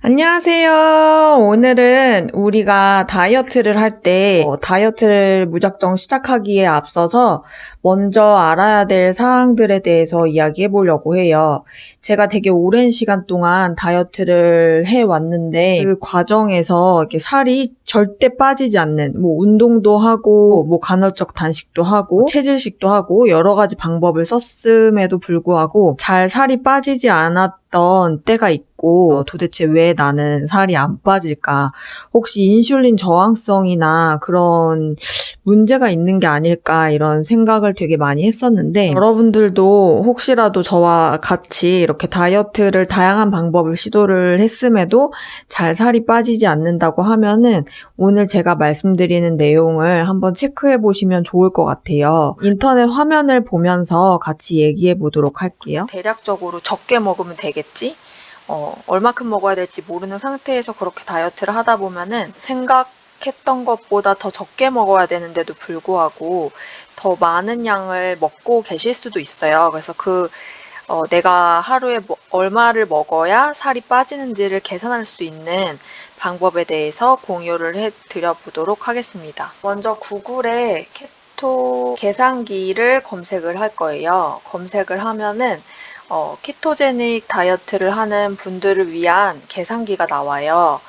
안녕하세요. 오늘은 우리가 다이어트를 할 때 다이어트를 무작정 시작하기에 앞서서 먼저 알아야 될 사항들에 대해서 이야기해 보려고 해요. 제가 되게 오랜 시간 동안 다이어트를 해 왔는데 그 과정에서 이렇게 살이 절대 빠지지 않는 운동도 하고 간헐적 단식도 하고 체질식도 하고 여러 가지 방법을 썼음에도 불구하고 잘 살이 빠지지 않았던 때가 있고 도대체 왜 나는 살이 안 빠질까? 혹시 인슐린 저항성이나 그런 문제가 있는 게 아닐까 이런 생각을 되게 많이 했었는데 여러분들도 혹시라도 저와 같이 이렇게 다이어트를 다양한 방법을 시도를 했음에도 잘 살이 빠지지 않는다고 하면은 오늘 제가 말씀드리는 내용을 한번 체크해 보시면 좋을 것 같아요. 인터넷 화면을 보면서 같이 얘기해 보도록 할게요. 대략적으로 적게 먹으면 되겠지? 얼마큼 먹어야 될지 모르는 상태에서 그렇게 다이어트를 하다 보면은 생각했던 것보다 더 적게 먹어야 되는데도 불구하고 더 많은 양을 먹고 계실 수도 있어요. 그래서 내가 하루에 얼마를 먹어야 살이 빠지는지를 계산할 수 있는 방법에 대해서 공유를 해드려 보도록 하겠습니다. 먼저 구글에 케토 계산기를 검색을 할 거예요. 검색을 하면은 키토제닉 다이어트를 하는 분들을 위한 계산기가 나와요.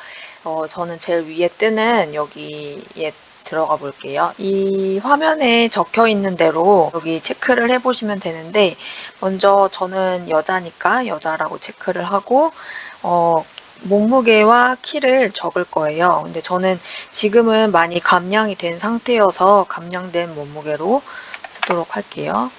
저는 제일 위에 뜨는 여기에 들어가 볼게요. 이 화면에 적혀 있는 대로 여기 체크를 해보시면 되는데 먼저 저는 여자니까 여자라고 체크를 하고 몸무게와 키를 적을 거예요. 근데 저는 지금은 많이 감량이 된 상태여서 감량된 몸무게로 쓰도록 할게요.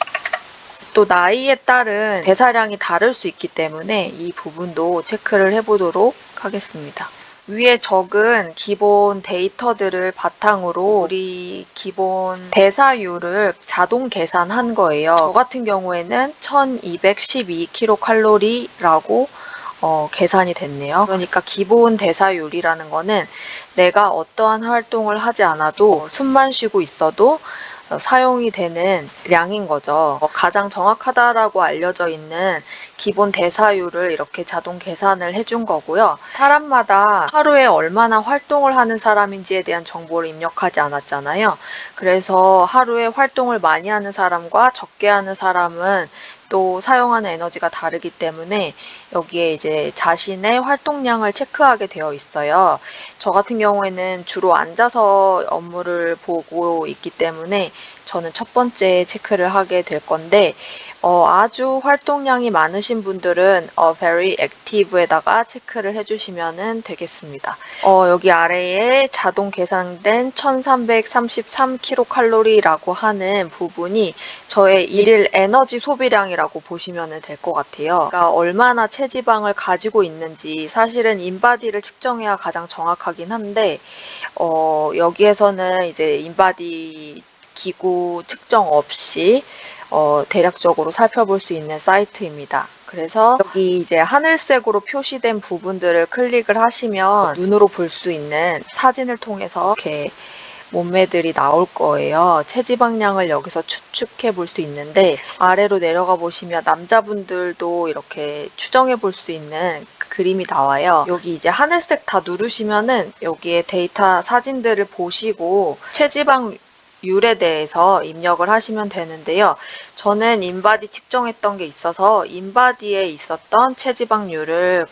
또 나이에 따른 대사량이 다를 수 있기 때문에 이 부분도 체크를 해보도록 하겠습니다. 위에 적은 기본 데이터들을 바탕으로 우리 기본 대사율을 자동 계산한 거예요. 저 같은 경우에는 1212kcal라고 계산이 됐네요. 그러니까 기본 대사율이라는 거는 내가 어떠한 활동을 하지 않아도 숨만 쉬고 있어도 사용이 되는 량인 거죠. 가장 정확하다라고 알려져 있는 기본 대사율을 이렇게 자동 계산을 해준 거고요. 사람마다 하루에 얼마나 활동을 하는 사람인지에 대한 정보를 입력하지 않았잖아요. 그래서 하루에 활동을 많이 하는 사람과 적게 하는 사람은 또 사용하는 에너지가 다르기 때문에 여기에 이제 자신의 활동량을 체크하게 되어 있어요. 저 같은 경우에는 주로 앉아서 업무를 보고 있기 때문에 저는 첫 번째 체크를 하게 될 건데 아주 활동량이 많으신 분들은 very active에다가 체크를 해주시면 되겠습니다. 여기 아래에 자동 계산된 1333kcal라고 하는 부분이 저의 일일 에너지 소비량이라고 보시면 될 것 같아요. 그러니까 얼마나 체지방을 가지고 있는지 사실은 인바디를 측정해야 가장 정확하긴 한데 여기에서는 이제 인바디 기구 측정 없이 대략적으로 살펴볼 수 있는 사이트입니다. 그래서 여기 이제 하늘색으로 표시된 부분들을 클릭을 하시면 눈으로 볼 수 있는 사진을 통해서 이렇게 몸매들이 나올 거예요. 체지방량을 여기서 추측해 볼 수 있는데 아래로 내려가 보시면 남자분들도 이렇게 추정해 볼 수 있는 그림이 나와요. 여기 이제 하늘색 다 누르시면은 여기에 데이터 사진들을 보시고 체지방 율에 대해서 입력을 하시면 되는데요. 저는 인바디 측정했던 게 있어서 인바디에 있었던 체지방률을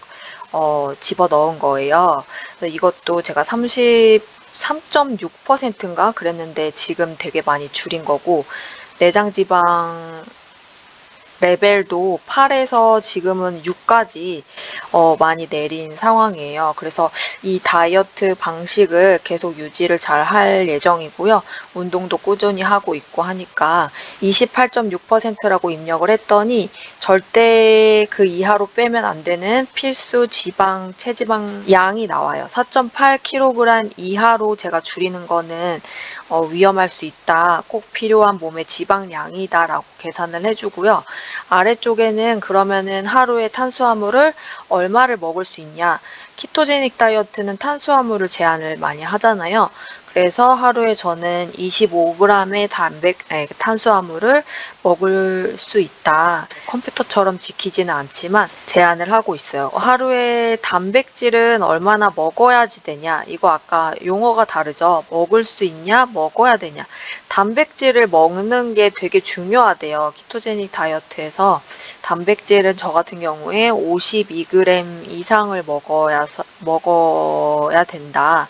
집어 넣은 거예요. 그래서 이것도 제가 33.6%인가 그랬는데 지금 되게 많이 줄인 거고 내장 지방 레벨도 8에서 지금은 6까지 많이 내린 상황이에요. 그래서 이 다이어트 방식을 계속 유지를 잘 할 예정이고요. 운동도 꾸준히 하고 있고 하니까 28.6%라고 입력을 했더니 절대 그 이하로 빼면 안 되는 필수 지방, 체지방 양이 나와요. 4.8kg 이하로 제가 줄이는 거는 위험할 수 있다. 꼭 필요한 몸의 지방량이다 라고 계산을 해주고요. 아래쪽에는 그러면은 하루에 탄수화물을 얼마를 먹을 수 있냐. 키토제닉 다이어트는 탄수화물을 제한을 많이 하잖아요. 그래서 하루에 저는 25g의 탄수화물을 먹을 수 있다. 컴퓨터처럼 지키지는 않지만 제한을 하고 있어요. 하루에 단백질은 얼마나 먹어야지 되냐? 이거 아까 용어가 다르죠? 먹을 수 있냐? 먹어야 되냐? 단백질을 먹는 게 되게 중요하대요. 키토제닉 다이어트에서 단백질은 저 같은 경우에 52g 이상을 먹어야 된다.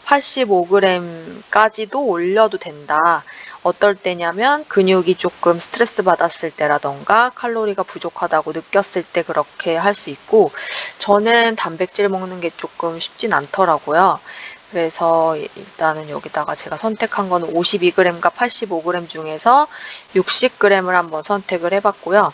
85g까지도 올려도 된다. 어떨 때냐면 근육이 조금 스트레스 받았을 때라던가 칼로리가 부족하다고 느꼈을 때 그렇게 할 수 있고, 저는 단백질 먹는 게 조금 쉽진 않더라고요. 그래서 일단은 여기다가 제가 선택한 거는 52g과 85g 중에서 60g을 한번 선택을 해봤고요.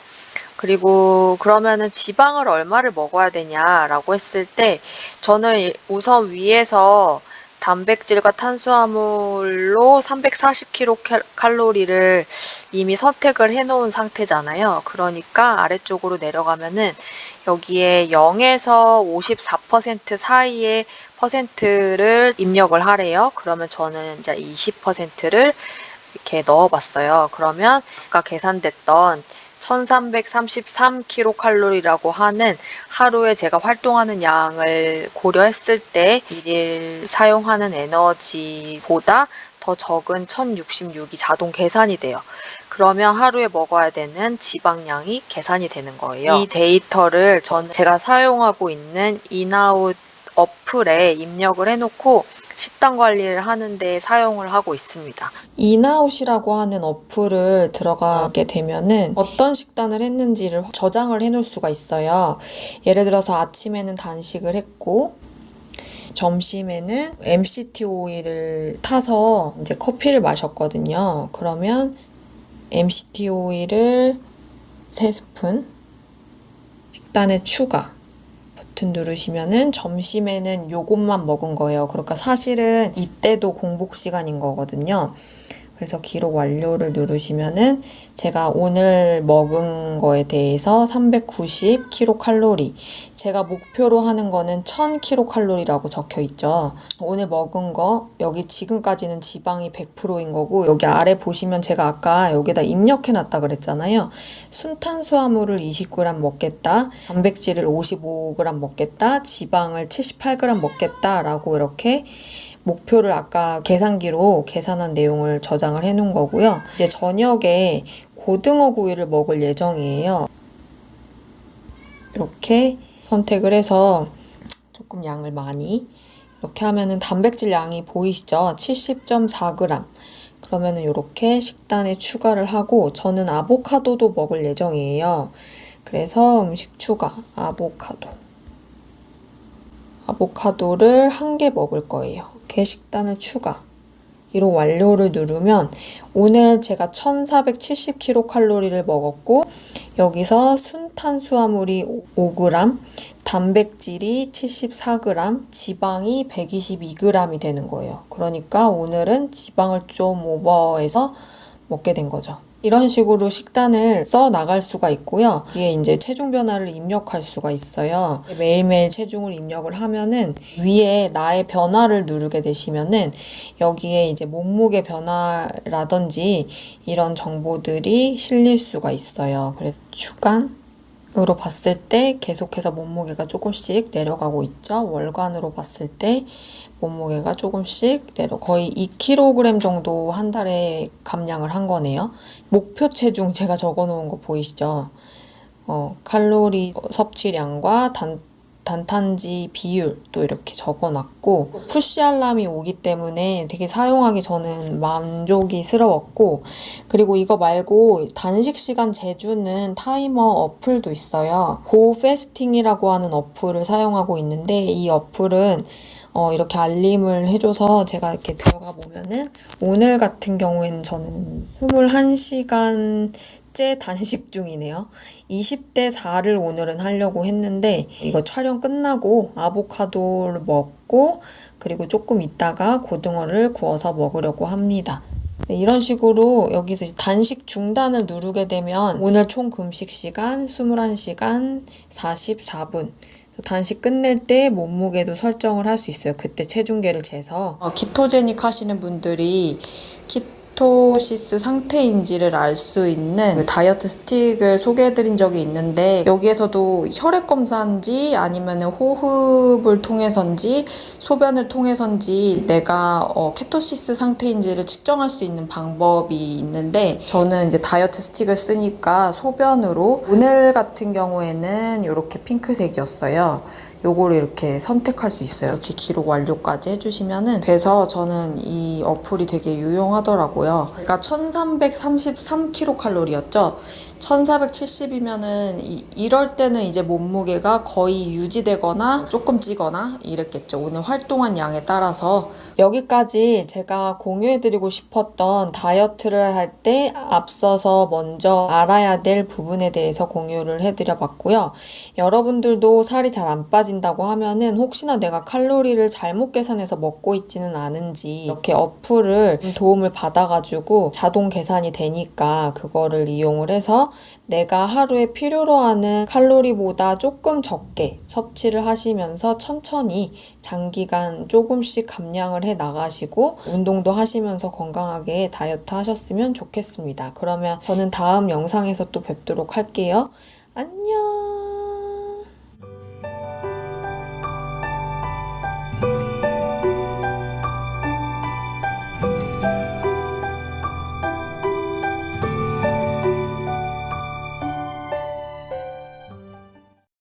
그리고 그러면은 지방을 얼마를 먹어야 되냐라고 했을 때, 저는 우선 위에서 단백질과 탄수화물로 340kcal를 이미 선택을 해 놓은 상태잖아요. 그러니까 아래쪽으로 내려가면은 여기에 0에서 54% 사이의 퍼센트를 입력을 하래요. 그러면 저는 이제 20%를 이렇게 넣어봤어요. 그러면 아까 계산됐던 1333kcal라고 하는 하루에 제가 활동하는 양을 고려했을 때 일일 사용하는 에너지보다 더 적은 1066이 자동 계산이 돼요. 그러면 하루에 먹어야 되는 지방량이 계산이 되는 거예요. 이 데이터를 제가 사용하고 있는 인아웃 어플에 입력을 해놓고 식단 관리를 하는데 사용을 하고 있습니다. 인아웃이라고 하는 어플을 들어가게 되면은 어떤 식단을 했는지를 저장을 해놓을 수가 있어요. 예를 들어서 아침에는 단식을 했고, 점심에는 MCT 오일을 타서 이제 커피를 마셨거든요. 그러면 MCT 오일을 3스푼, 식단에 추가 버튼 누르시면은 점심에는 요것만 먹은 거예요. 그러니까 사실은 이때도 공복 시간인 거거든요. 그래서 기록 완료를 누르시면은 제가 오늘 먹은 거에 대해서 390kcal, 제가 목표로 하는 거는 1000kcal라고 적혀 있죠. 오늘 먹은 거, 여기 지금까지는 지방이 100%인 거고, 여기 아래 보시면 제가 아까 여기다 입력해 놨다 그랬잖아요. 순탄수화물을 20g 먹겠다, 단백질을 55g 먹겠다, 지방을 78g 먹겠다 라고 이렇게 목표를 아까 계산기로 계산한 내용을 저장을 해 놓은 거고요. 이제 저녁에 고등어 구이를 먹을 예정이에요. 이렇게 선택을 해서 조금 양을 많이, 이렇게 하면은 단백질 양이 보이시죠? 70.4g. 그러면은 이렇게 식단에 추가를 하고, 저는 아보카도도 먹을 예정이에요. 그래서 음식 추가, 아보카도를 1개 먹을 거예요. 이렇게 식단을 추가. 기록 완료를 누르면 오늘 제가 1470kcal를 먹었고, 여기서 순탄수화물이 5g, 단백질이 74g, 지방이 122g이 되는 거예요. 그러니까 오늘은 지방을 좀 오버해서 먹게 된 거죠. 이런 식으로 식단을 써 나갈 수가 있고요. 뒤에 이제 체중 변화를 입력할 수가 있어요. 매일매일 체중을 입력을 하면은 위에 나의 변화를 누르게 되시면은 여기에 이제 몸무게 변화라든지 이런 정보들이 실릴 수가 있어요. 그래서 주간으로 봤을 때 계속해서 몸무게가 조금씩 내려가고 있죠. 월간으로 봤을 때 몸무게가 조금씩 거의 2kg 정도 한 달에 감량을 한 거네요. 목표 체중 제가 적어 놓은 거 보이시죠? 칼로리 섭취량과 단탄지 비율 또 이렇게 적어 놨고, 푸시 알람이 오기 때문에 되게 사용하기 저는 만족이스러웠고, 그리고 이거 말고 단식 시간 재주는 타이머 어플도 있어요. 고 패스팅이라고 하는 어플을 사용하고 있는데, 이 어플은 이렇게 알림을 해줘서 제가 이렇게 들어가 보면은 오늘 같은 경우에는 저는 21시간째 단식 중이네요. 20대 4를 오늘은 하려고 했는데 이거 촬영 끝나고 아보카도를 먹고 그리고 조금 있다가 고등어를 구워서 먹으려고 합니다. 네, 이런 식으로 여기서 단식 중단을 누르게 되면 오늘 총 금식 시간 21시간 44분. 단식 끝낼 때 몸무게도 설정을 할 수 있어요. 그때 체중계를 재서. 키토제닉 하시는 분들이 키토시스 상태인지를 알 수 있는 그 다이어트 스틱을 소개해드린 적이 있는데, 여기에서도 혈액 검사인지 아니면 호흡을 통해서인지 소변을 통해서인지 내가 케토시스 상태인지를 측정할 수 있는 방법이 있는데, 저는 이제 다이어트 스틱을 쓰니까 소변으로, 오늘 같은 경우에는 이렇게 핑크색이었어요. 요거를 이렇게 선택할 수 있어요. 이렇게 기록 완료까지 해주시면은 돼서 저는 이 어플이 되게 유용하더라고요. 그러니까 1333kcal였죠. 1470이면은 이럴 때는 이제 몸무게가 거의 유지되거나 조금 찌거나 이랬겠죠. 오늘 활동한 양에 따라서. 여기까지 제가 공유해드리고 싶었던 다이어트를 할 때 앞서서 먼저 알아야 될 부분에 대해서 공유를 해드려봤고요. 여러분들도 살이 잘 안 빠진다고 하면은 혹시나 내가 칼로리를 잘못 계산해서 먹고 있지는 않은지 이렇게 어플을 도움을 받아가지고 자동 계산이 되니까 그거를 이용을 해서 내가 하루에 필요로 하는 칼로리보다 조금 적게 섭취를 하시면서 천천히 장기간 조금씩 감량을 해 나가시고 운동도 하시면서 건강하게 다이어트 하셨으면 좋겠습니다. 그러면 저는 다음 영상에서 또 뵙도록 할게요. 안녕.